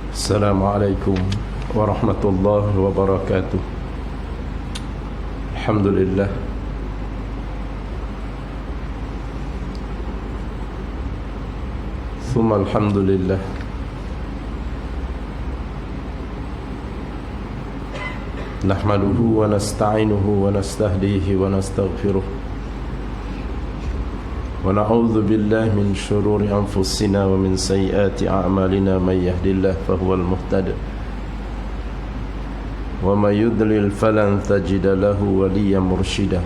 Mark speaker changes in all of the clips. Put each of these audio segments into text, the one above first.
Speaker 1: Assalamualaikum warahmatullahi wabarakatuh. Alhamdulillah. Thumma alhamdulillah. Nahmaduhu wa nasta'inuhu wa nastahdihi wa nastaghfiruh. Wa na'udzu billahi min shururi anfusina wa min sayyiati a'malina may yahdihillahu fahuwal muhtadi wa may yudlil falan tajida lahu waliyyan mursyida.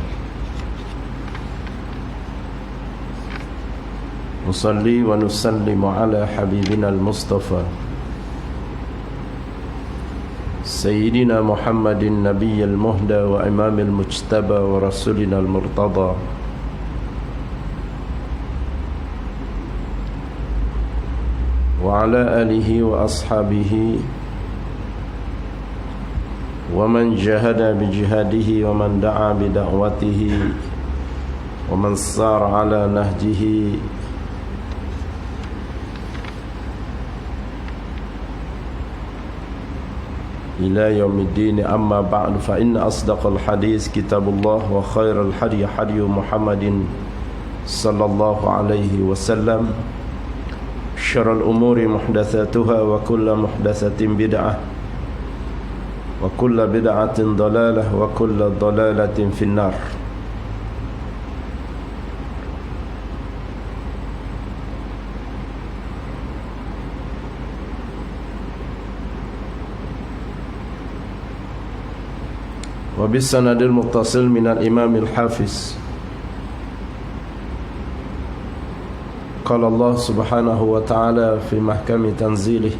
Speaker 1: Nusalli wa nusallimu ala habibina al-Mustafa Sayyidina Muhammadin nabiyyil muhda wa imamil mujtaba wa rasulina al-murtada wa ala alihi wa ashabihi wa man jahada bi jihadihi wa man da'a bi da'watihi wa man sara ala nahjihi ila yaumiddin. Amma ba'du, fa inna asdaqal hadis kitabullah wa khairal hadi hadi Muhammadin sallallahu alaihi wasallam. Syarrul umuri muhdatsatuha wa kullu muhdatsatin bid'ah wa kullu bid'atin dalalah wa kullu dalalatin finnar. Wa bis sanadil muttasil minal imam al-hafiz qala Allah subhanahu wa ta'ala fi mahkami tanzilih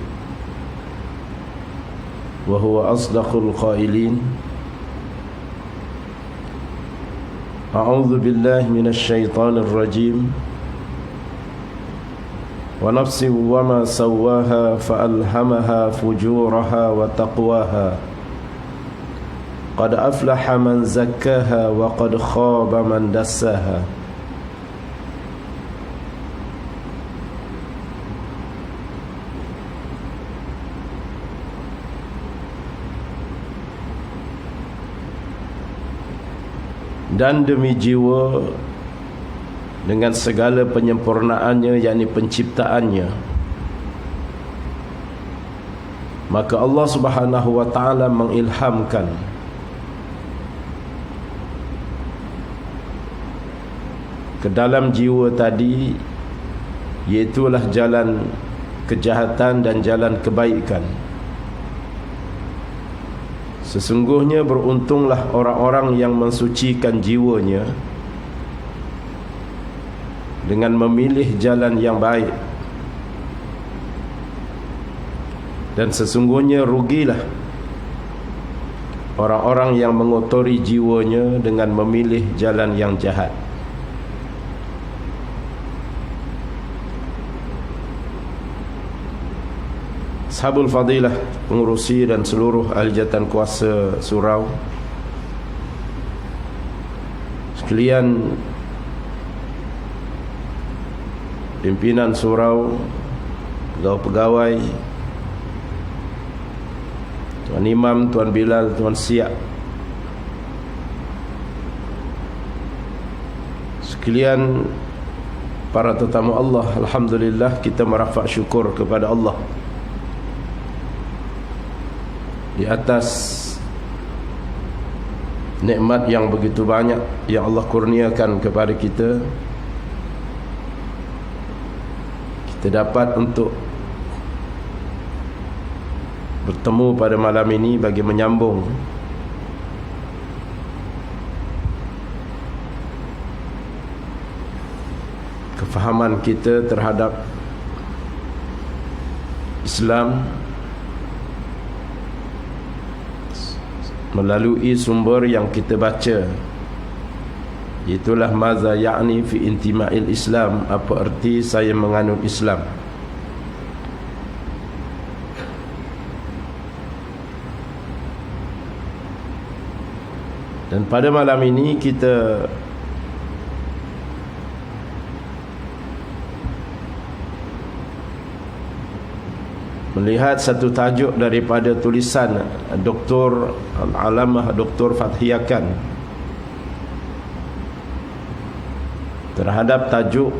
Speaker 1: wa huwa asdaqul qailin. A'udzu billahi minasy syaithanir rajim. Wa nafsin wa ma sawwaha fa alhamaha fujuraha wa taqwaha. Qad aflaha man zakkaha wa qad khaba man dassaha. Dan demi jiwa dengan segala penyempurnaannya, yakni penciptaannya, maka Allah subhanahu wa ta'ala mengilhamkan ke dalam jiwa tadi, iaitulah jalan kejahatan dan jalan kebaikan. Sesungguhnya beruntunglah orang-orang yang mensucikan jiwanya dengan memilih jalan yang baik, dan sesungguhnya rugilah orang-orang yang mengotori jiwanya dengan memilih jalan yang jahat. Ashabul fadilah, pengurusi dan seluruh ahli jawatan kuasa surau sekalian, pimpinan surau, pegawai-pegawai, Tuan Imam, Tuan Bilal, Tuan Siak, sekalian para tetamu Allah, alhamdulillah kita merafak syukur kepada Allah di atas nikmat yang begitu banyak yang Allah kurniakan kepada kita. Kita dapat untuk bertemu pada malam ini bagi menyambung kefahaman kita terhadap Islam melalui sumber yang kita baca, itulah maza ya'ni fi intima'il Islam, apa erti saya menganut Islam. Dan pada malam ini kita melihat satu tajuk daripada tulisan Dr. Al-Alamah Dr. Fathiakan terhadap tajuk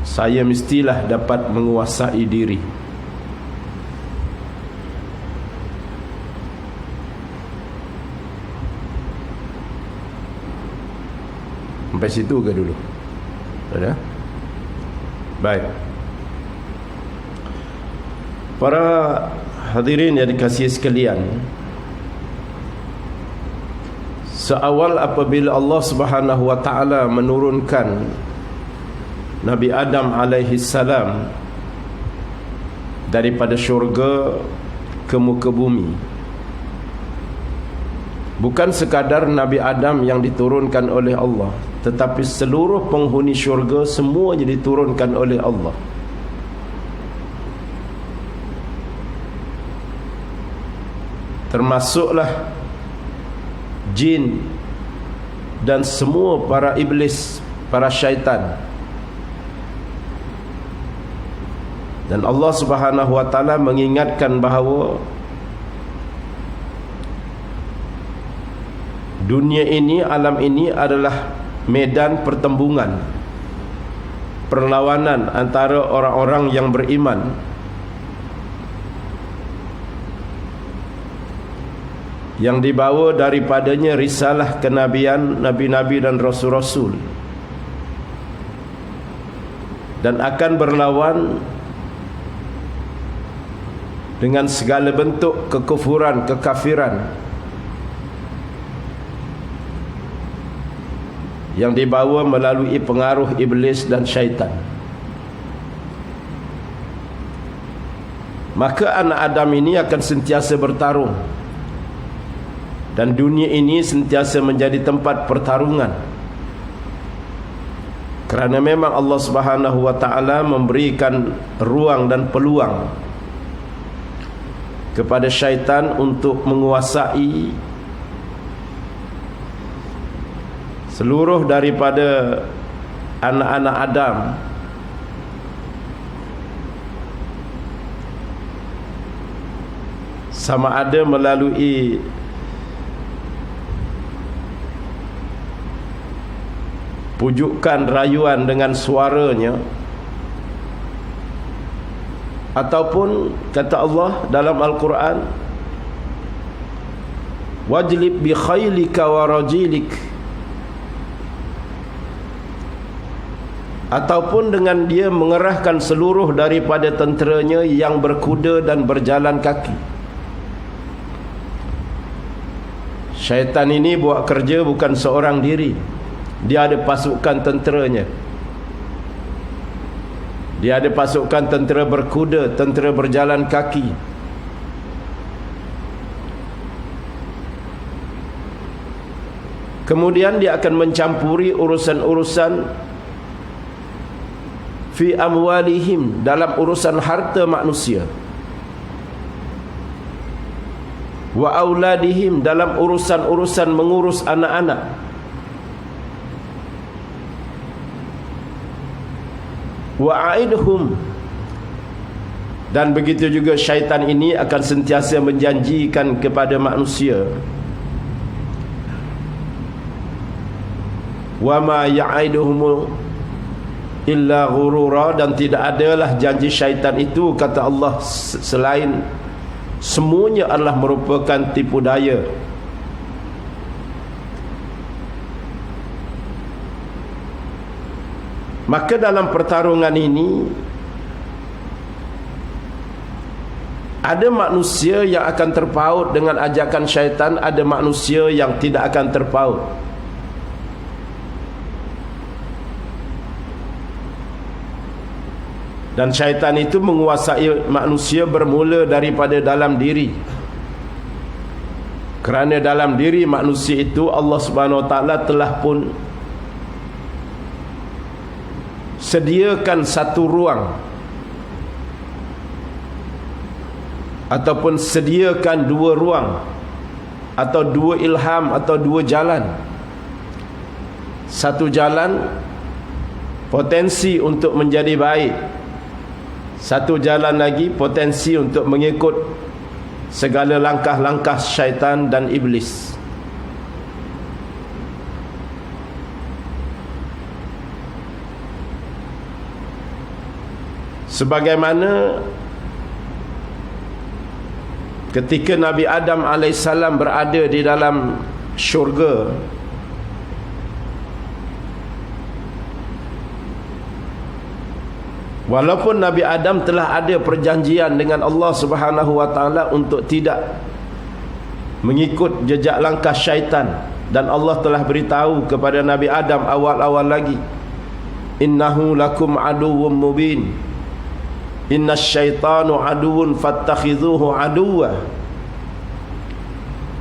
Speaker 1: "Saya mestilah dapat menguasai diri". Sampai situ ke dulu? Ada? Baik. Para hadirin yang dikasihi sekalian, seawal apabila Allah Subhanahu wa taala menurunkan Nabi Adam alaihi salam daripada syurga ke muka bumi, bukan sekadar Nabi Adam yang diturunkan oleh Allah, tetapi seluruh penghuni syurga semuanya diturunkan oleh Allah. Termasuklah jin dan semua para iblis, para syaitan. Dan Allah Subhanahu wa taala mengingatkan bahawa dunia ini, alam ini adalah medan pertembungan, perlawanan antara orang-orang yang beriman yang dibawa daripadanya risalah kenabian, nabi-nabi dan rasul-rasul, dan akan berlawan dengan segala bentuk kekufuran, kekafiran yang dibawa melalui pengaruh iblis dan syaitan. Maka anak Adam ini akan sentiasa bertarung, dan dunia ini sentiasa menjadi tempat pertarungan, kerana memang Allah Subhanahu wa taala memberikan ruang dan peluang kepada syaitan untuk menguasai seluruh daripada anak-anak Adam, sama ada melalui pujukan rayuan dengan suaranya, ataupun kata Allah dalam Al-Quran, "Wajlib bi khaylika wa rajilik", ataupun dengan dia mengerahkan seluruh daripada tenteranya yang berkuda dan berjalan kaki. Syaitan ini buat kerja bukan seorang diri. Dia ada pasukan tenteranya. Dia ada pasukan tentera berkuda, tentera berjalan kaki. Kemudian dia akan mencampuri urusan-urusan fi amwalihim, dalam urusan harta manusia, wa auladihim, dalam urusan-urusan mengurus anak-anak, wa aidhum, dan begitu juga syaitan ini akan sentiasa menjanjikan kepada manusia, wa ma ya'iduhum illa ghurura, dan tidak adalah janji syaitan itu, kata Allah, selain semuanya adalah merupakan tipu daya. Maka dalam pertarungan ini ada manusia yang akan terpaut dengan ajakan syaitan, ada manusia yang tidak akan terpaut. Dan syaitan itu menguasai manusia bermula daripada dalam diri. Kerana dalam diri manusia itu Allah Subhanahu Wa Taala telah pun sediakan satu ruang, ataupun sediakan dua ruang, atau dua ilham, atau dua jalan. Satu jalan potensi untuk menjadi baik, Satu jalan lagi, potensi untuk mengikut segala langkah-langkah syaitan dan iblis. Sebagaimana ketika Nabi Adam AS berada di dalam syurga, walaupun Nabi Adam telah ada perjanjian dengan Allah Subhanahu wa taala untuk tidak mengikut jejak langkah syaitan, dan Allah telah beritahu kepada Nabi Adam awal-awal lagi, innahu lakum aduwwum mubin, innasyaitanu aduwwun fattakhidhuhu aduwwa.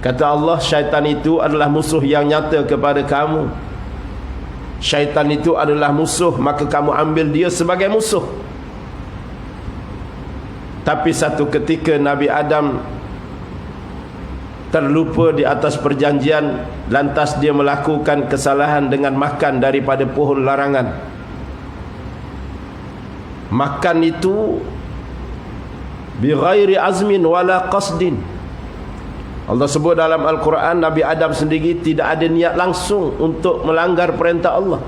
Speaker 1: Kata Allah, syaitan itu adalah musuh yang nyata kepada kamu. Syaitan itu adalah musuh, maka kamu ambil dia sebagai musuh. Tapi satu ketika Nabi Adam terlupa di atas perjanjian, lantas dia melakukan kesalahan dengan makan daripada pohon larangan. Makan itu bighairi azmin wala qasdin. Allah sebut dalam Al-Quran, Nabi Adam sendiri tidak ada niat langsung untuk melanggar perintah Allah.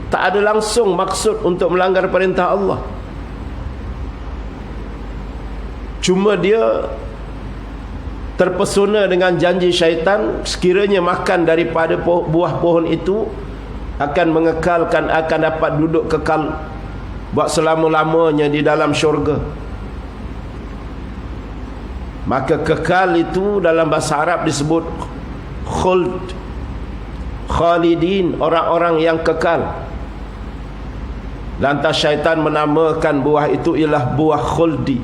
Speaker 1: Tak ada langsung maksud untuk melanggar perintah Allah. Cuma dia terpesona dengan janji syaitan, sekiranya makan daripada buah pohon itu akan mengekalkan, akan dapat duduk kekal buat selama-lamanya di dalam syurga. Maka kekal itu dalam bahasa Arab disebut khuld, khalidin, orang-orang yang kekal. Lantas syaitan menamakan buah itu ialah buah khuldi.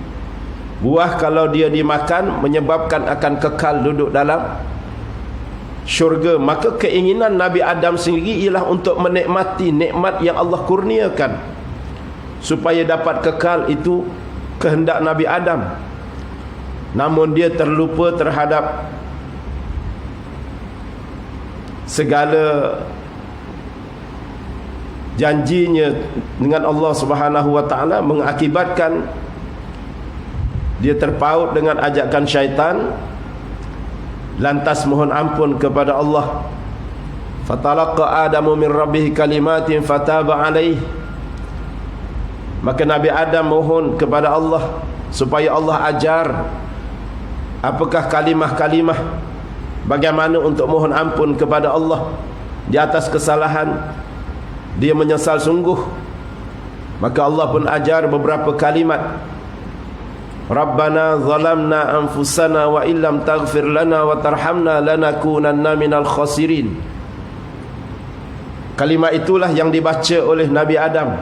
Speaker 1: Buah kalau dia dimakan menyebabkan akan kekal duduk dalam syurga. Maka keinginan Nabi Adam sendiri ialah untuk menikmati nikmat yang Allah kurniakan, supaya dapat kekal. Itu kehendak Nabi Adam. Namun dia terlupa terhadap segala janjinya dengan Allah Subhanahu wa taala, mengakibatkan dia terpaut dengan ajakan syaitan, lantas mohon ampun kepada Allah. Fatalaqa Adamu min rabbih kalimatin fataba alaihi. Maka Nabi Adam mohon kepada Allah supaya Allah ajar apakah kalimah-kalimah, bagaimana untuk mohon ampun kepada Allah di atas kesalahan. Dia menyesal sungguh. Maka Allah pun ajar beberapa kalimat. Rabbana zalamna anfusana wa illam taghfir lana wa tarhamna lanakunanna minal khasirin. Kalimat itulah yang dibaca oleh Nabi Adam.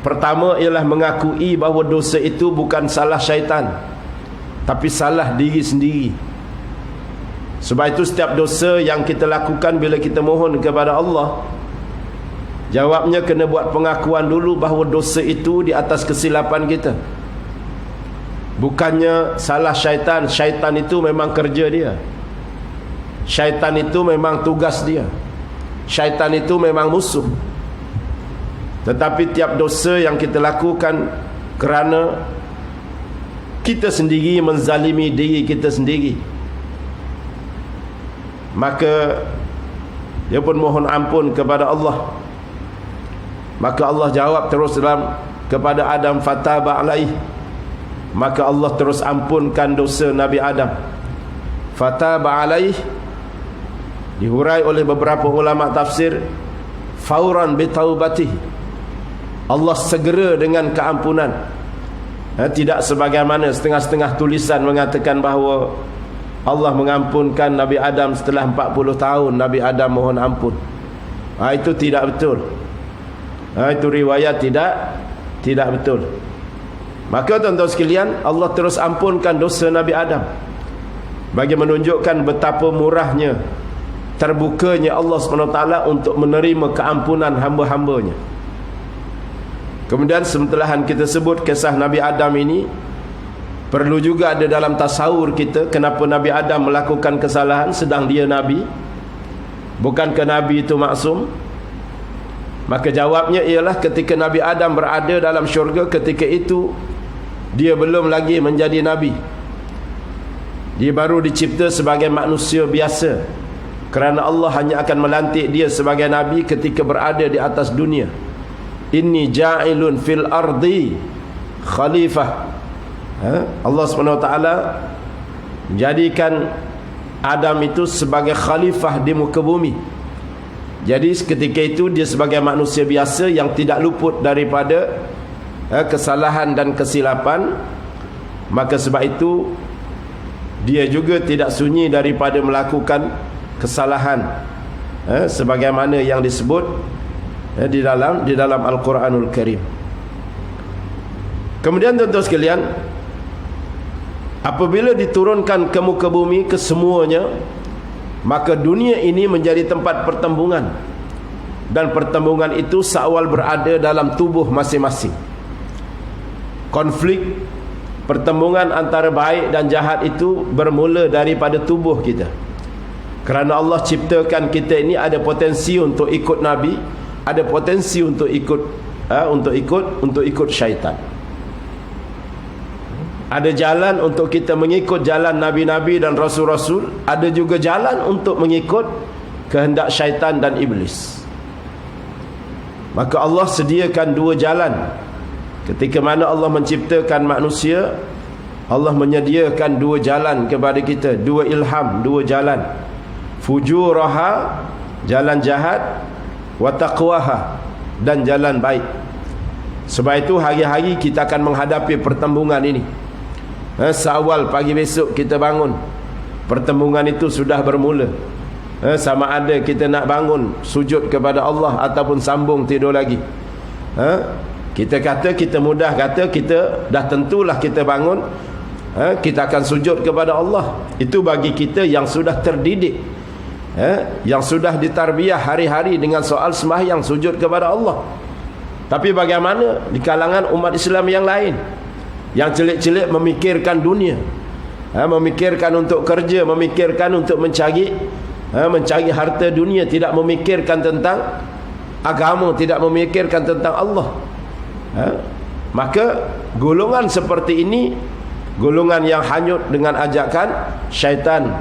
Speaker 1: Pertama ialah mengakui bahawa dosa itu bukan salah syaitan, tapi salah diri sendiri. Sebab itu setiap dosa yang kita lakukan, bila kita mohon kepada Allah, jawabnya kena buat pengakuan dulu bahawa dosa itu di atas kesilapan kita. Bukannya salah syaitan. Syaitan itu memang kerja dia. Syaitan itu memang tugas dia. Syaitan itu memang musuh. Tetapi tiap dosa yang kita lakukan kerana kita sendiri menzalimi diri kita sendiri, maka dia pun mohon ampun kepada Allah. Maka Allah jawab terus dalam kepada Adam, fataba alaih. Maka Allah terus ampunkan dosa Nabi Adam. Fataba alaih dihurai oleh beberapa ulama tafsir, fauran bitaubatih, Allah segera dengan keampunan. Tidak sebagaimana setengah-setengah tulisan mengatakan bahawa Allah mengampunkan Nabi Adam setelah 40 tahun Nabi Adam mohon ampun. Itu tidak betul. Itu riwayat tidak betul. Maka tuan-tuan sekalian, Allah terus ampunkan dosa Nabi Adam bagi menunjukkan betapa murahnya, terbukanya Allah SWT untuk menerima keampunan hamba-hambanya. Kemudian setelah kita sebut kisah Nabi Adam ini, perlu juga ada dalam tasawur kita kenapa Nabi Adam melakukan kesalahan sedang dia Nabi. Bukankah Nabi itu maksum? Maka jawabnya ialah ketika Nabi Adam berada dalam syurga, ketika itu dia belum lagi menjadi Nabi. Dia baru dicipta sebagai manusia biasa, kerana Allah hanya akan melantik dia sebagai Nabi ketika berada di atas dunia. Inni ja'ilun fil ardi khalifah. Allah SWT menjadikan Adam itu sebagai khalifah di muka bumi. Jadi ketika itu dia sebagai manusia biasa yang tidak luput daripada kesalahan dan kesilapan. Maka sebab itu dia juga tidak sunyi daripada melakukan kesalahan, sebagaimana yang disebut di dalam Al-Quranul Karim. Kemudian tuan-tuan sekalian, apabila diturunkan ke muka bumi kesemuanya, maka dunia ini menjadi tempat pertembungan. Dan pertembungan itu seawal berada dalam tubuh masing-masing. Konflik pertembungan antara baik dan jahat itu bermula daripada tubuh kita. Kerana Allah ciptakan kita ini ada potensi untuk ikut Nabi, ada potensi untuk ikut syaitan. Ada jalan untuk kita mengikut jalan Nabi-Nabi dan Rasul-Rasul. Ada juga jalan untuk mengikut kehendak syaitan dan iblis. Maka Allah sediakan dua jalan. Ketika mana Allah menciptakan manusia, Allah menyediakan dua jalan kepada kita. Dua ilham, dua jalan. Fujuraha, jalan jahat. Wa taqwaha, dan jalan baik. Sebab itu hari-hari kita akan menghadapi pertembungan ini. Seawal pagi besok kita bangun, pertembungan itu sudah bermula. Sama ada kita nak bangun sujud kepada Allah ataupun sambung tidur lagi. Kita kata, kita mudah kata, kita dah tentulah kita bangun, kita akan sujud kepada Allah. Itu bagi kita yang sudah terdidik, yang sudah ditarbiah hari-hari dengan soal sembahyang sujud kepada Allah. Tapi bagaimana di kalangan umat Islam yang lain, yang celik-celik memikirkan dunia, memikirkan untuk kerja, memikirkan untuk mencari harta dunia, tidak memikirkan tentang agama, tidak memikirkan tentang Allah. Maka golongan seperti ini, golongan yang hanyut dengan ajakan syaitan.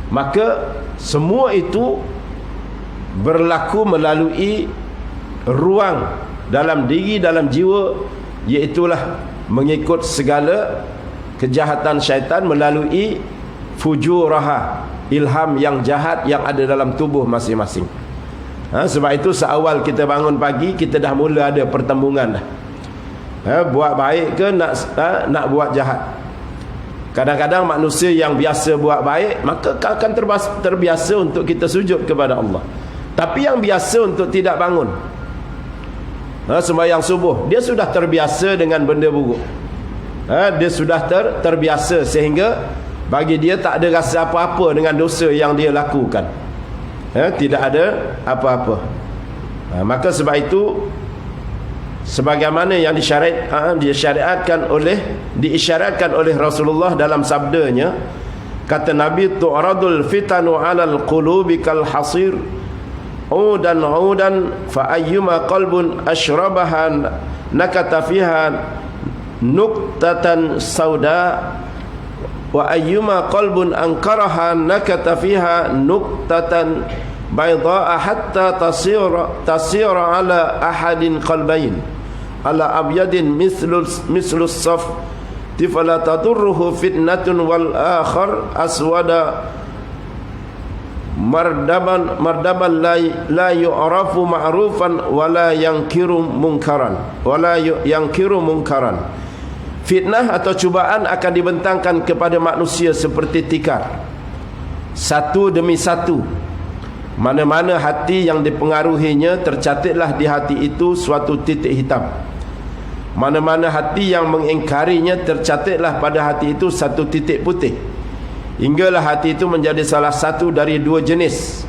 Speaker 1: Maka semua itu berlaku melalui ruang dalam diri, dalam jiwa, iaitulah mengikut segala kejahatan syaitan melalui fujuraha, ilham yang jahat yang ada dalam tubuh masing-masing. Sebab itu seawal kita bangun pagi, kita dah mula ada pertembungan dah. Buat baik ke nak buat jahat. Kadang-kadang manusia yang biasa buat baik, maka akan terbiasa untuk kita sujud kepada Allah. Tapi yang biasa untuk tidak bangun, sembahyang subuh, dia sudah terbiasa dengan benda buruk. Dia sudah terbiasa sehingga bagi dia tak ada rasa apa-apa dengan dosa yang dia lakukan. Tidak ada apa-apa. Maka sebab itu, sebagaimana yang diisyaratkan oleh Rasulullah dalam sabdanya, kata Nabi, tu'radul fitanu 'alal qulubi kal hasir udan fa ayyuma qalbun ashrabaha nakata fiha nuqtatan sauda wa ayyuma qalbun ankaraha nakata fiha nuqtatan bayda'a hatta tasira ala ahadin qalbain ala abyadin mislus saf tifala tadurruhu fitnatun wal akhar aswada mardaban la yu'rafu ma'rufan wala yankiru munkaran. Fitnah atau cubaan akan dibentangkan kepada manusia seperti tikar, satu demi satu. Mana-mana hati yang dipengaruhinya, tercatatlah di hati itu suatu titik hitam. Mana-mana hati yang mengingkarinya, tercatatlah pada hati itu satu titik putih. Hinggalah hati itu menjadi salah satu dari dua jenis,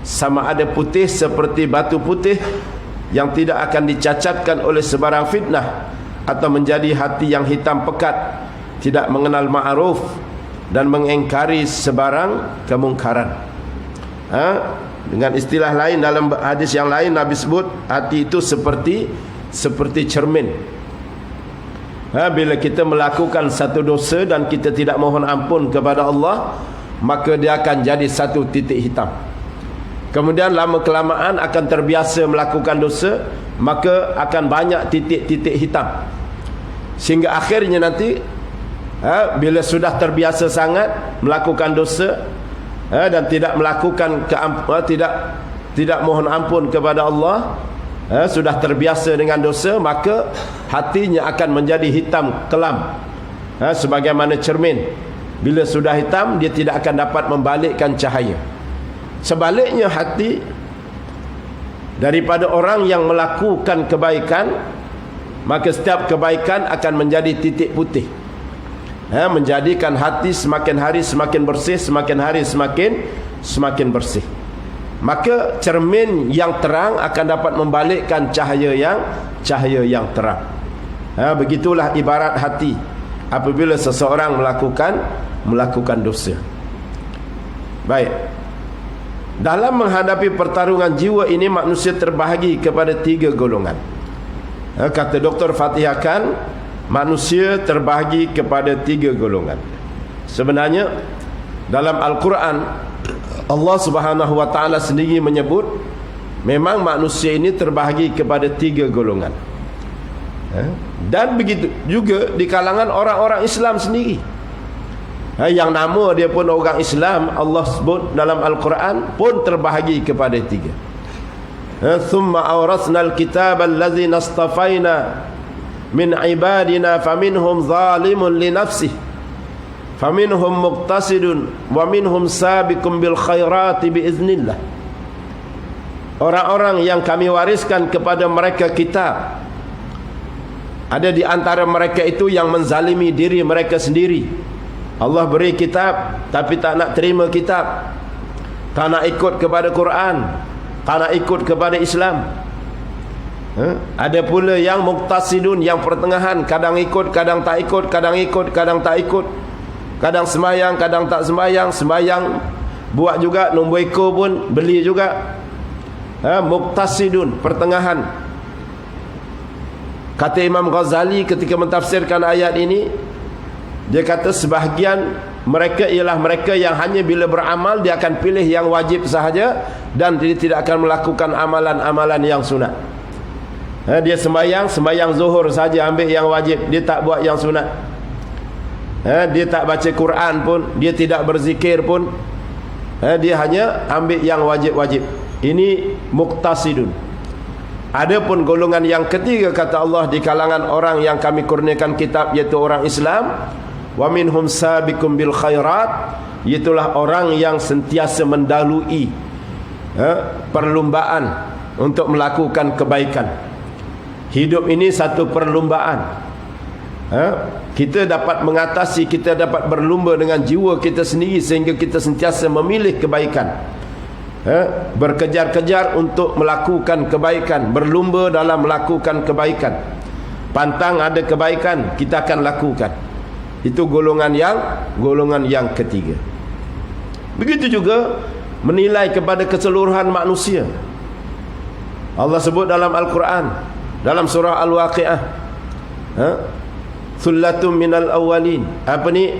Speaker 1: sama ada putih seperti batu putih yang tidak akan dicacatkan oleh sebarang fitnah, atau menjadi hati yang hitam pekat, tidak mengenal ma'ruf dan mengingkari sebarang kemungkaran. Dengan istilah lain, dalam hadis yang lain Nabi sebut hati itu seperti cermin. Bila kita melakukan satu dosa dan kita tidak mohon ampun kepada Allah, maka dia akan jadi satu titik hitam. Kemudian lama kelamaan akan terbiasa melakukan dosa, maka akan banyak titik-titik hitam. Sehingga akhirnya nanti bila sudah terbiasa sangat melakukan dosa dan tidak melakukan tidak mohon ampun kepada Allah, sudah terbiasa dengan dosa, maka hatinya akan menjadi hitam kelam, sebagaimana cermin. Bila sudah hitam, dia tidak akan dapat membalikkan cahaya. Sebaliknya hati daripada orang yang melakukan kebaikan, maka setiap kebaikan akan menjadi titik putih, menjadikan hati semakin hari semakin bersih, semakin hari semakin bersih. Maka cermin yang terang akan dapat membalikkan cahaya yang terang. Begitulah ibarat hati apabila seseorang melakukan dosa. Baik. Dalam menghadapi pertarungan jiwa ini, manusia terbahagi kepada 3 golongan. Kata Dr. Fatihah Khan, manusia terbahagi kepada 3 golongan. Sebenarnya dalam Al-Quran, Allah Subhanahu wa ta'ala sendiri menyebut memang manusia ini terbahagi kepada 3 golongan. Dan begitu juga di kalangan orang-orang Islam sendiri. Yang nama dia pun orang Islam, Allah sebut dalam Al-Quran pun terbahagi kepada 3. Thumma awrasnal kitab allazi nastafaina min ibadina faminhum zalimun li nafsihi faminhum muqtasidun wa minhum sabiqun bil khairati biiznillah. Orang-orang yang kami wariskan kepada mereka kitab, ada di antara mereka itu yang menzalimi diri mereka sendiri. Allah beri kitab tapi tak nak terima kitab, tak nak ikut kepada Quran, tak nak ikut kepada Islam. Ada pula yang muqtasidun, yang pertengahan, kadang ikut, kadang tak ikut, kadang ikut, kadang tak ikut, kadang sembahyang, kadang tak sembahyang, sembahyang buat juga, nombor ekor pun beli juga. Muqtasidun, pertengahan. Kata Imam Ghazali ketika mentafsirkan ayat ini, dia kata sebahagian mereka ialah mereka yang hanya bila beramal dia akan pilih yang wajib sahaja dan dia tidak akan melakukan amalan-amalan yang sunat. Dia sembahyang zuhur saja, ambil yang wajib, dia tak buat yang sunat. Dia tak baca Quran pun, dia tidak berzikir pun, dia hanya ambil yang wajib-wajib. Ini muqtasidun. Adapun golongan yang ketiga, kata Allah, di kalangan orang yang kami kurniakan kitab, iaitu orang Islam, wa minhum sabiqum bil khairat, iaitulah orang yang sentiasa mendahului perlumbaan untuk melakukan kebaikan. Hidup ini satu perlumbaan. Kita dapat mengatasi, kita dapat berlumba dengan jiwa kita sendiri sehingga kita sentiasa memilih kebaikan, berkejar-kejar untuk melakukan kebaikan, berlumba dalam melakukan kebaikan. Pantang ada kebaikan, kita akan lakukan. Itu golongan yang ketiga. Begitu juga menilai kepada keseluruhan manusia. Allah sebut dalam Al-Quran, dalam surah Al-Waqi'ah, Thullatum minal awwalin. Apa ni?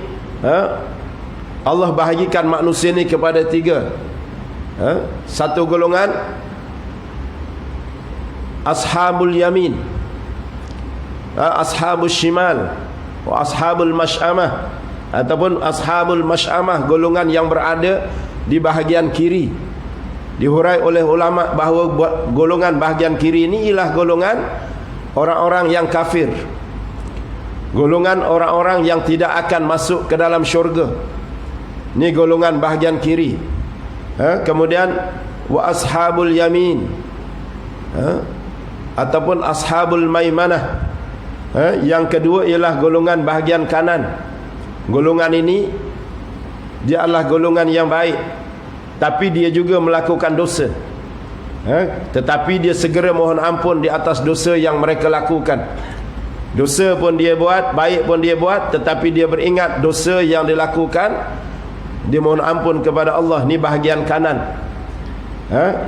Speaker 1: Allah bahagikan manusia ni kepada 3. Satu golongan ashabul yamin, ashabul shimal, wa ashabul mash'amah, ataupun ashabul mash'amah, golongan yang berada di bahagian kiri. Dihurai oleh ulama bahawa golongan bahagian kiri ini ialah golongan orang-orang yang kafir, golongan orang-orang yang tidak akan masuk ke dalam syurga. Ini golongan bahagian kiri. Kemudian wa ashabul yamin, ataupun ashabul maimanah, yang kedua ialah golongan bahagian kanan. Golongan ini dia adalah golongan yang baik, tapi dia juga melakukan dosa, tetapi dia segera mohon ampun di atas dosa yang mereka lakukan. Dosa pun dia buat, baik pun dia buat, tetapi dia beringat dosa yang dilakukan, dia mohon ampun kepada Allah. Ni bahagian kanan.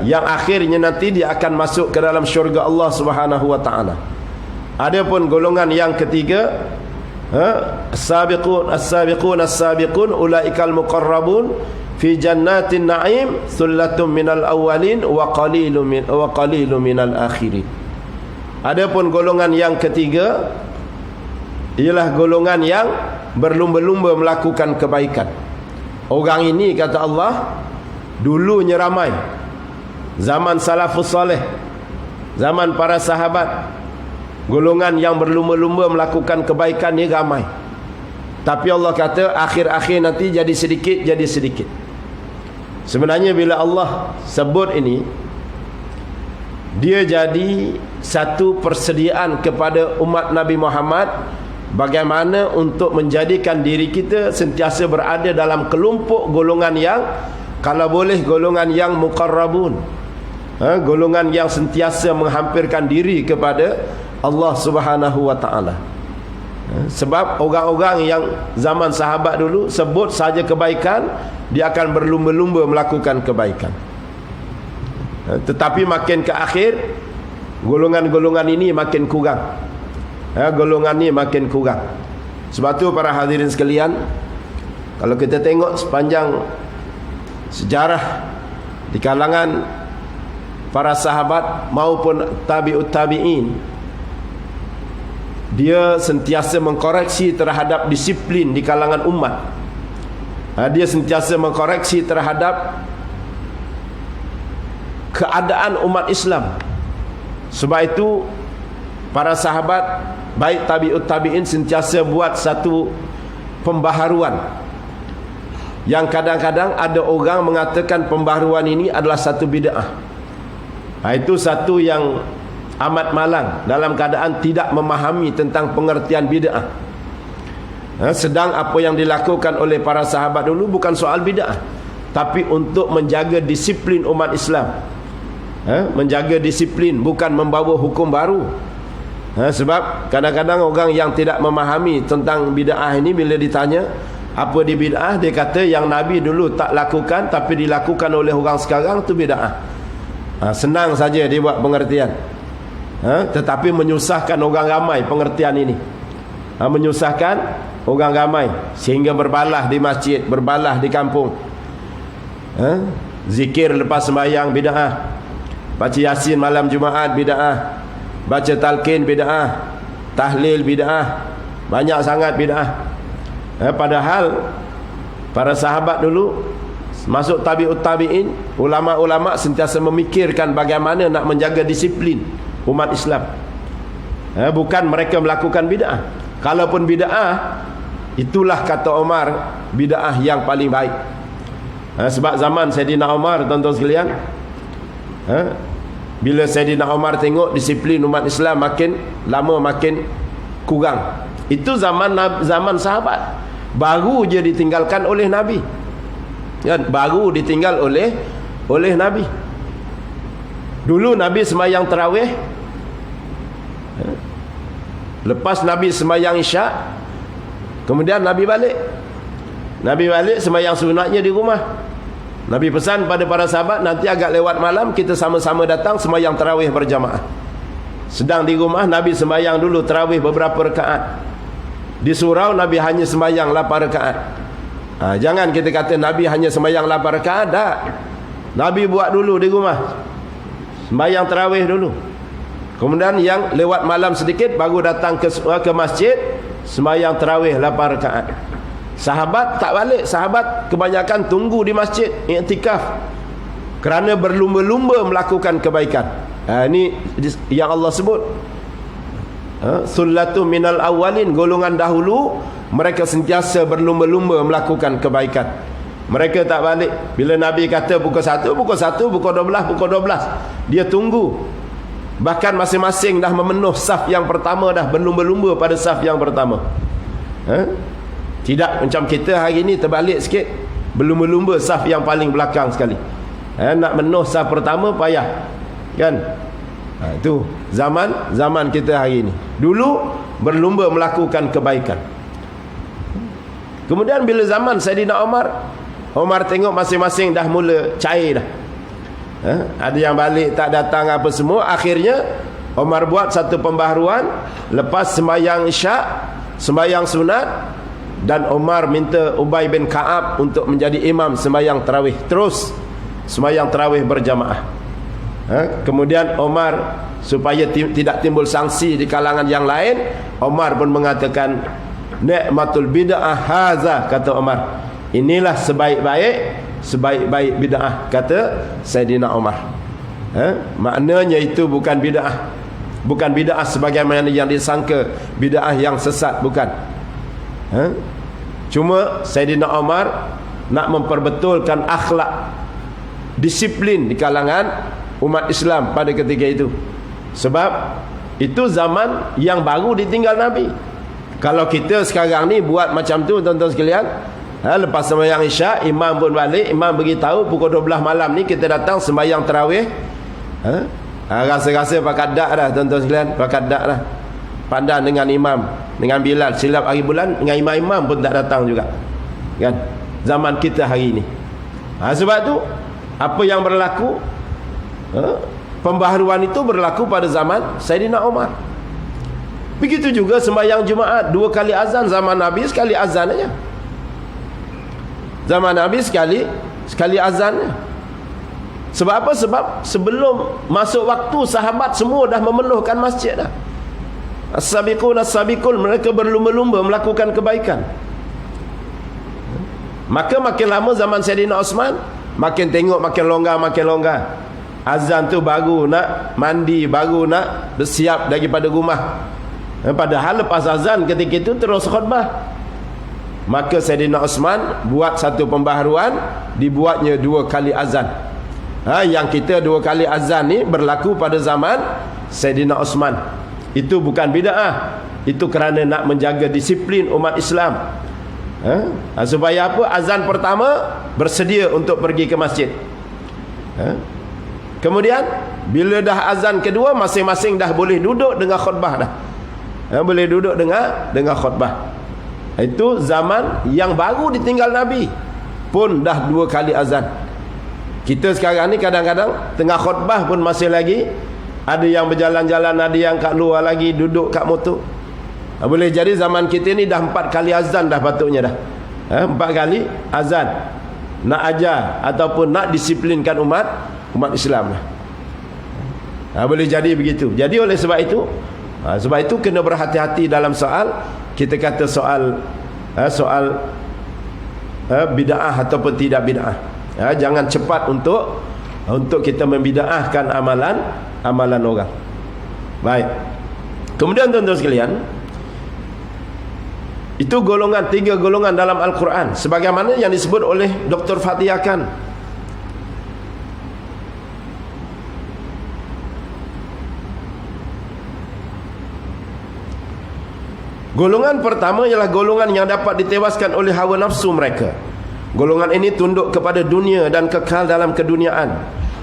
Speaker 1: Yang akhirnya nanti dia akan masuk ke dalam syurga Allah Subhanahu wa taala. Adapun golongan yang ketiga, as-sabiqun as-sabiqun ulaikal muqarrabun fi jannatin na'im sullatun minal awwalin wa qalilun minal akhirin. Adapun golongan yang ketiga ialah golongan yang berlumba-lumba melakukan kebaikan. Orang ini kata Allah dulunya ramai, zaman salafus saleh, zaman para sahabat, golongan yang berlumba-lumba melakukan kebaikan ni ramai. Tapi Allah kata akhir-akhir nanti jadi sedikit. Sebenarnya bila Allah sebut ini, dia jadi satu persediaan kepada umat Nabi Muhammad bagaimana untuk menjadikan diri kita sentiasa berada dalam kelompok golongan yang, kalau boleh, golongan yang muqarrabun, golongan yang sentiasa menghampirkan diri kepada Allah Subhanahu wa taala. Sebab orang-orang yang zaman sahabat dulu sebut saja kebaikan, dia akan berlumba-lumba melakukan kebaikan. Tetapi makin ke akhir, golongan-golongan ini makin kurang. Golongan ini makin kurang. Sebab tu para hadirin sekalian, kalau kita tengok sepanjang sejarah di kalangan para sahabat maupun tabi'ut tabi'in, dia sentiasa mengkoreksi terhadap disiplin di kalangan umat. Dia sentiasa mengkoreksi terhadap keadaan umat Islam. Sebab itu para sahabat baik tabi'ut tabi'in sentiasa buat satu pembaharuan yang kadang-kadang ada orang mengatakan pembaharuan ini adalah satu bid'ah. Itu satu yang amat malang dalam keadaan tidak memahami tentang pengertian bid'ah. Sedang apa yang dilakukan oleh para sahabat dulu bukan soal bid'ah, tapi untuk menjaga disiplin umat Islam. Menjaga disiplin, bukan membawa hukum baru. Sebab kadang-kadang orang yang tidak memahami tentang bid'ah ini, bila ditanya apa di bid'ah, dia kata yang Nabi dulu tak lakukan tapi dilakukan oleh orang sekarang tu bid'ah. Senang saja dia buat pengertian, tetapi menyusahkan orang ramai pengertian ini. Menyusahkan orang ramai sehingga berbalah di masjid, berbalah di kampung. Zikir lepas sembahyang bid'ah, baca Yasin malam Jumaat bid'ah, baca talqin bid'ah, tahlil bid'ah, banyak sangat bid'ah. Padahal para sahabat dulu, masuk tabi'ut tabi'in, ulama-ulama sentiasa memikirkan bagaimana nak menjaga disiplin umat Islam. Bukan mereka melakukan bid'ah. Kalaupun bid'ah, itulah kata Umar bid'ah yang paling baik. Sebab zaman Sayyidina Umar, tuan-tuan sekalian, bila Sayyidina Umar tengok disiplin umat Islam makin lama makin kurang, itu zaman sahabat. Baru je ditinggalkan oleh Nabi, kan? Baru ditinggal oleh Nabi. Dulu Nabi sembahyang tarawih, lepas Nabi sembahyang isyak, kemudian Nabi balik sembahyang sunatnya di rumah. Nabi pesan pada para sahabat, nanti agak lewat malam kita sama-sama datang sembahyang tarawih berjamaah. Sedang di rumah Nabi sembahyang dulu tarawih beberapa rakaat. Di surau Nabi hanya sembahyang 8 rakaat. Jangan kita kata Nabi hanya sembahyang 8 rakaat, tak. Nabi buat dulu di rumah, sembahyang tarawih dulu. Kemudian yang lewat malam sedikit baru datang ke masjid sembahyang tarawih 8 rakaat. Sahabat tak balik, sahabat kebanyakan tunggu di masjid iktikaf kerana berlumba-lumba melakukan kebaikan. Ini yang Allah sebut, sullatu minal awwalin, golongan dahulu mereka sentiasa berlumba-lumba melakukan kebaikan. Mereka tak balik. Bila Nabi kata pukul 1, pukul 12, dia tunggu. Bahkan masing-masing dah memenuh saf yang pertama, dah berlumba-lumba pada saf yang pertama. Tidak macam kita hari ni terbalik sikit, berlumba-lumba saf yang paling belakang sekali. Nak menuh saf pertama payah, kan? Itu zaman kita hari ni. Dulu berlumba melakukan kebaikan. Kemudian bila zaman Sayyidina Umar tengok masing-masing dah mula cair dah. Ada yang balik tak datang apa semua. Akhirnya Umar buat satu pembaharuan. Lepas sembahyang isyak, sembahyang sunat, dan Umar minta Ubay bin Ka'ab untuk menjadi imam sembahyang tarawih. Terus sembahyang tarawih berjamaah. Kemudian Umar, supaya tidak timbul sanksi di kalangan yang lain, Umar pun mengatakan, ni'matul bid'ah haza, kata Umar, inilah sebaik-baik bid'ah, kata Sayyidina Umar. Maknanya itu bukan bid'ah, bukan bid'ah sebagaimana yang disangka, bid'ah yang sesat, bukan. Cuma Sayyidina Umar nak memperbetulkan akhlak, disiplin di kalangan umat Islam pada ketika itu. Sebab itu zaman yang baru ditinggal Nabi. Kalau kita sekarang ni buat macam tu, tuan-tuan sekalian, lepas sembahyang isyak, imam pun balik, imam beritahu pukul 12 malam ni kita datang sembahyang tarawih. Rasa-rasa pakat dak dah, tuan-tuan sekalian, pakat dak dah. Pandan dengan imam, dengan Bilal silap hari bulan, dengan imam-imam pun tak datang juga, kan, zaman kita hari ni. Sebab tu apa yang berlaku, pembaharuan itu berlaku pada zaman Sayyidina Umar. Begitu juga sembahyang Jumaat, 2 kali azan. Zaman Nabi sekali azan aja. Zaman Nabi sekali azan. Sebab apa? Sebab sebelum masuk waktu, sahabat semua dah memenuhkan masjid dah. As-sabiqun as-sabiqun, mereka berlumba-lumba melakukan kebaikan. Maka makin lama zaman Sayyidina Osman, makin tengok makin longgar. Azan tu baru nak mandi, baru nak bersiap daripada rumah. Padahal lepas azan ketika itu terus khutbah. Maka Sayyidina Osman buat satu pembaharuan, dibuatnya 2 kali azan. Yang kita 2 kali azan ni berlaku pada zaman Sayyidina Osman. Itu bukan bid'ah, itu kerana nak menjaga disiplin umat Islam. Supaya apa? Azan pertama bersedia untuk pergi ke masjid. Kemudian bila dah azan kedua, masing-masing dah boleh duduk dengan khutbah dah. Boleh duduk dengan khutbah. Itu zaman yang baru ditinggal Nabi, pun dah 2 kali azan. Kita sekarang ni kadang-kadang tengah khutbah pun masih lagi ada yang berjalan-jalan, ada yang kat luar lagi duduk kat motor. Boleh jadi zaman kita ni dah 4 kali azan dah patutnya dah. 4 kali azan nak ajar ataupun nak disiplinkan umat Islam lah. Boleh jadi begitu. Jadi oleh sebab itu kena berhati-hati dalam soal, kita kata soal bid'ah ataupun tidak bid'ah. Jangan cepat untuk kita membid'ahkan amalan orang. Baik. Kemudian tuan-tuan sekalian, itu golongan, 3 golongan dalam Al-Quran, sebagaimana yang disebut oleh Dr. Fatihah Khan. Golongan pertama ialah golongan yang dapat ditewaskan oleh hawa nafsu mereka. Golongan ini tunduk kepada dunia dan kekal dalam keduniaan.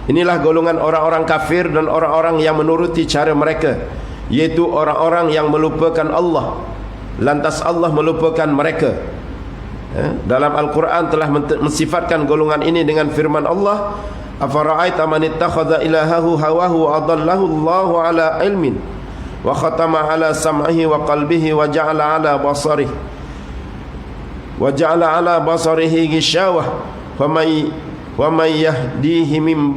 Speaker 1: Inilah golongan orang-orang kafir dan orang-orang yang menuruti cara mereka, yaitu orang-orang yang melupakan Allah, lantas Allah melupakan mereka. Dalam Al-Quran telah mensifatkan golongan ini dengan firman Allah, afara'aita man ittakhadha ilahahu hawahu adallahu Allahu ala ilmin wa khatama ala sam'ihi wa qalbihi wa ja'ala ala basarihi ghishawah wa may yahdihi min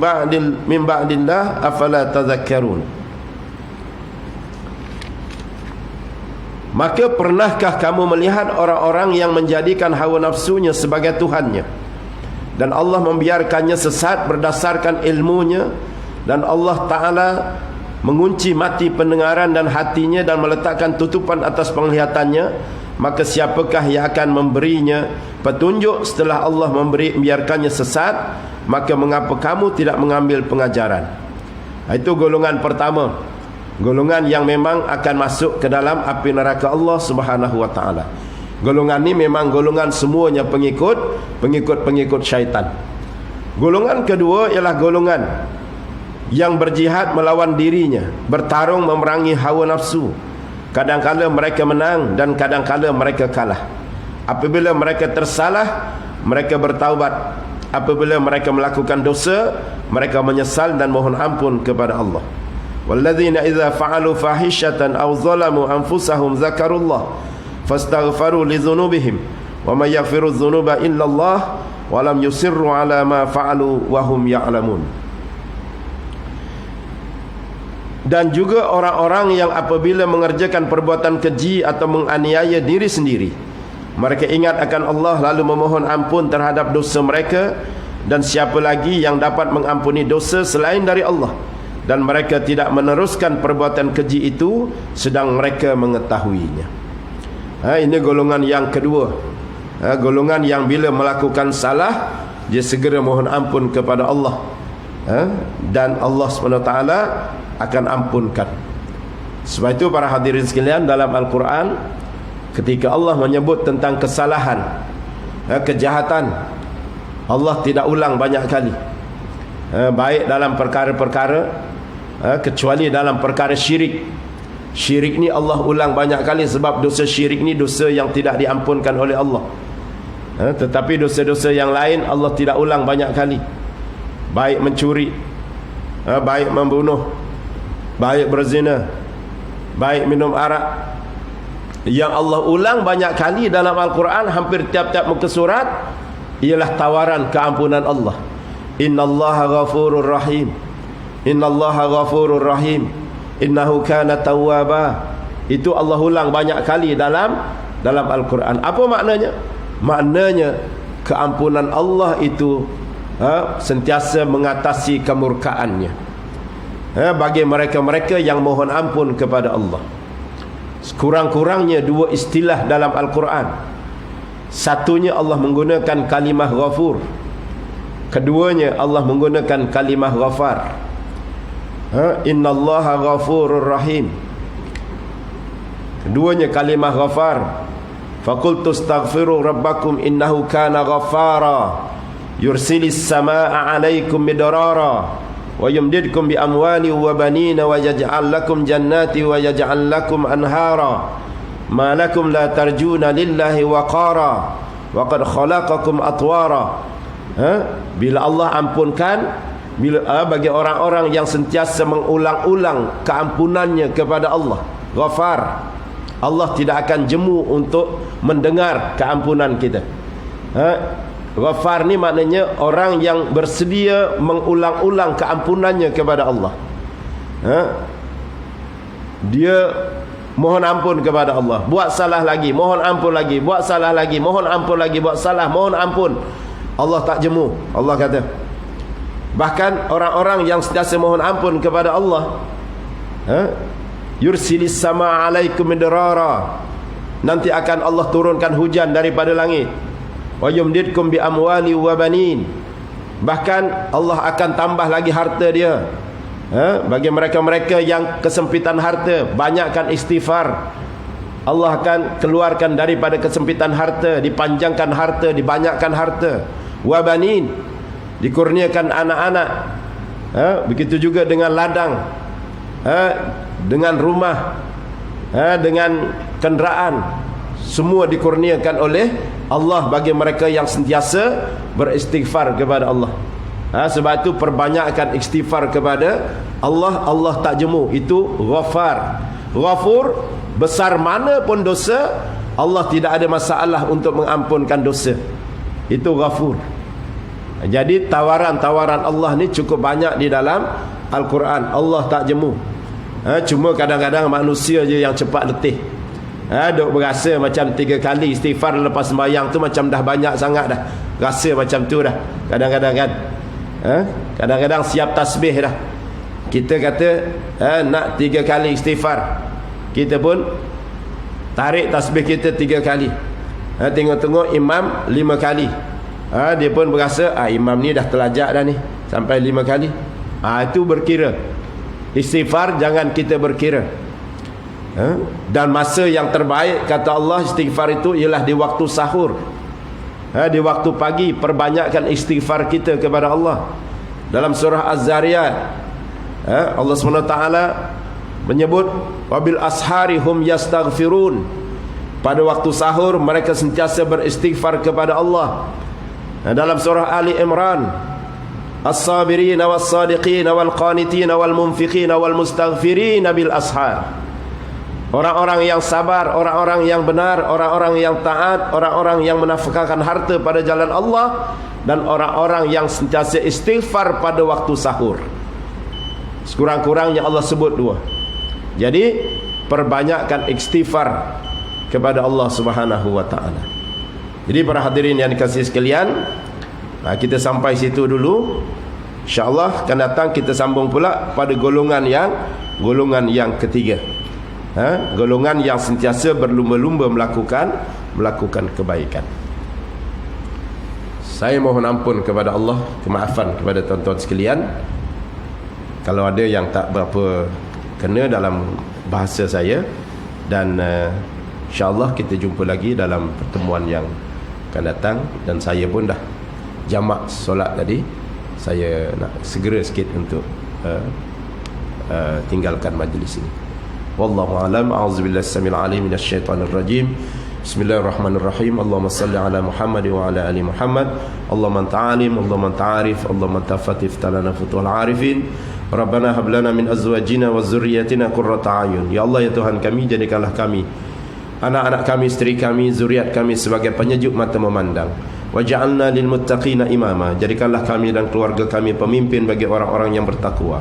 Speaker 1: ba'dillah afala tadhakkarun. Maka pernahkah kamu melihat orang-orang yang menjadikan hawa nafsunya sebagai Tuhannya, dan Allah membiarkannya sesat berdasarkan ilmunya, dan Allah Ta'ala mengunci mati pendengaran dan hatinya dan meletakkan tutupan atas penglihatannya, maka siapakah yang akan memberinya petunjuk setelah Allah membiarkannya sesat? Maka mengapa kamu tidak mengambil pengajaran? Itu golongan pertama, golongan yang memang akan masuk ke dalam api neraka Allah Subhanahu wa taala. Golongan ni memang golongan semuanya pengikut syaitan. Golongan kedua ialah golongan yang berjihad melawan dirinya, bertarung memerangi hawa nafsu. Kadang-kala mereka menang dan kadang-kala mereka kalah. Apabila mereka tersalah, mereka bertaubat. apabila mereka melakukan dosa, mereka menyesal dan mohon ampun kepada Allah. Walladzina idza fa'alu fahishatan aw zalamu anfusahum dzakarullah fastaghfaru lidzunubihim wa may yaghfiru dzunuba illallah wa lam yusirru ala ma fa'alu wa hum ya'lamun. Dan juga orang-orang yang apabila mengerjakan perbuatan keji atau menganiaya diri sendiri, mereka ingat akan Allah lalu memohon ampun terhadap dosa mereka, dan siapa lagi yang dapat mengampuni dosa selain dari Allah, dan mereka tidak meneruskan perbuatan keji itu sedang mereka mengetahuinya. Ini golongan yang kedua, golongan yang bila melakukan salah dia segera mohon ampun kepada Allah, dan Allah SWT akan ampunkan. Sebab itu para hadirin sekalian, dalam Al-Quran ketika Allah menyebut tentang kesalahan, kejahatan, Allah tidak ulang banyak kali, baik dalam perkara-perkara, kecuali dalam perkara syirik. Syirik ni Allah ulang banyak kali, sebab dosa syirik ni dosa yang tidak diampunkan oleh Allah. Tetapi dosa-dosa yang lain Allah tidak ulang banyak kali, baik mencuri, baik membunuh, baik berzina, baik minum arak. Yang Allah ulang banyak kali dalam Al-Quran, hampir tiap-tiap muka surat, ialah tawaran keampunan Allah. Innallaha ghafurur rahim, innallaha ghafurur rahim, innahu kana tawwaba. Itu Allah ulang banyak kali dalam Al-Quran. Apa maknanya? Maknanya keampunan Allah itu sentiasa mengatasi kemurkaannya bagi mereka-mereka yang mohon ampun kepada Allah. Sekurang-kurangnya dua istilah dalam Al-Quran. Satunya Allah menggunakan kalimah ghafur, keduanya Allah menggunakan kalimah ghafar. Innallaha ghafurur rahim, keduanya kalimah ghafar. Faqultu astaghfiru rabbakum innahu kana ghafara yursilis samaa'a 'alaikum midrara wa yumdidkum bi amwali wa banina wa yaj'al lakum jannati wa yaj'al lakum anhara ma lakum la tarjuna lillahi waqara wa qad khalaqakum atwara. Bila Allah ampunkan, bila bagi orang-orang yang sentiasa mengulang-ulang keampunannya kepada Allah, ghafar, Allah tidak akan jemu untuk mendengar keampunan kita. Ghafar ni maknanya orang yang bersedia mengulang-ulang keampunannya kepada Allah. Dia mohon ampun kepada Allah, buat salah lagi, mohon ampun lagi, buat salah lagi, mohon ampun lagi, buat salah, mohon ampun. Allah tak jemu. Allah kata, bahkan orang-orang yang sentiasa mohon ampun kepada Allah, yursilis sama alaikum midrara, nanti akan Allah turunkan hujan daripada langit. Wa yumdidkum bi amwali wa banin, bahkan Allah akan tambah lagi harta dia. Bagi mereka-mereka yang kesempitan harta, banyakkan istighfar, Allah akan keluarkan daripada kesempitan harta, dipanjangkan harta, dibanyakkan harta. Wa banin, dikurniakan anak-anak. Begitu juga dengan ladang, dengan rumah, dengan kenderaan, semua dikurniakan oleh Allah bagi mereka yang sentiasa beristighfar kepada Allah. Sebab itu perbanyakkan istighfar kepada Allah. Allah tak jemu. Itu ghafar. Ghafur, besar mana pun dosa, Allah tidak ada masalah untuk mengampunkan dosa. Itu ghafur. Jadi tawaran-tawaran Allah ni cukup banyak di dalam Al-Quran. Allah tak jemu. Cuma kadang-kadang manusia je yang cepat letih. Duk berasa macam 3 kali istighfar lepas sembahyang tu macam dah banyak sangat dah. Rasa macam tu dah kadang-kadang kan. Kadang-kadang siap tasbih dah. Kita kata nak 3 kali istighfar, kita pun tarik tasbih kita 3 kali. Tengok-tengok imam 5 kali. Dia pun berasa imam ni dah telajak dah ni sampai 5 kali. Itu berkira. Istighfar jangan kita berkira. Dan masa yang terbaik kata Allah istighfar itu ialah di waktu sahur. Di waktu pagi perbanyakkan istighfar kita kepada Allah. Dalam surah Az-Zariyat, Allah SWT menyebut wabil ashari hum yastaghfirun, pada waktu sahur mereka sentiasa beristighfar kepada Allah. dalam surah Ali Imran, as-sabirin was-sadiqin wal-qanitin wal-munfiqin wal-mustaghfirin bil ashar. Orang-orang yang sabar, orang-orang yang benar, orang-orang yang taat, orang-orang yang menafkahkan harta pada jalan Allah, dan orang-orang yang sentiasa istighfar pada waktu sahur. Sekurang-kurangnya Allah sebut dua. Jadi perbanyakkan istighfar kepada Allah Subhanahu wa taala. Jadi para hadirin yang dikasihi sekalian, kita sampai situ dulu. InsyaAllah akan datang kita sambung pula pada golongan yang ketiga. Golongan yang sentiasa berlumba-lumba melakukan kebaikan. Saya mohon ampun kepada Allah, kemaafan kepada tuan-tuan sekalian kalau ada yang tak berapa kena dalam bahasa saya. Dan InsyaAllah kita jumpa lagi dalam pertemuan yang akan datang. Dan saya pun dah jamak solat tadi. Saya nak segera sikit untuk tinggalkan majlis ini. Wallahu a'lam. A'udzubillahi samil alim minasyaitonir rajim. Bismillahirrahmanirrahim. Allahumma salli ala Muhammad wa ala ali Muhammad. Allahumma anta alim, Allahumma anta arif, Allahumma anta fatif talana futuhal arifin. Rabbana hab lana min azwajina wa dzurriyyatina qurrata a'yun. Ya Allah, ya Tuhan kami, jadikanlah kami, anak-anak kami, isteri kami, zuriat kami sebagai penyejuk mata memandang. Waj'alna lil muttaqina imama. Jadikanlah kami dan keluarga kami pemimpin bagi orang-orang yang bertakwa.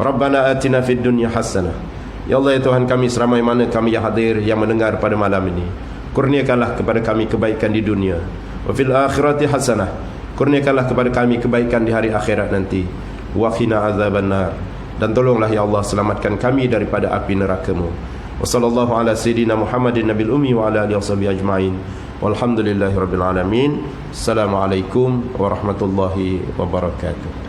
Speaker 1: Rabbana atina fid dunya hasanah. Ya Allah, ya Tuhan kami, seramai mana kami yang hadir, yang mendengar pada malam ini, kurniakanlah kepada kami kebaikan di dunia. Wa fil akhirati hasanah. Kurniakanlah kepada kami kebaikan di hari akhirat nanti. Wa qina adzabannar. Dan tolonglah ya Allah, selamatkan kami daripada api neraka-Mu. Wa sallallahu ala sayyidina Muhammadin nabil ummi wa ala alihi washabihi ajma'in. Walhamdulillahirabbil alamin. Assalamualaikum warahmatullahi wabarakatuh.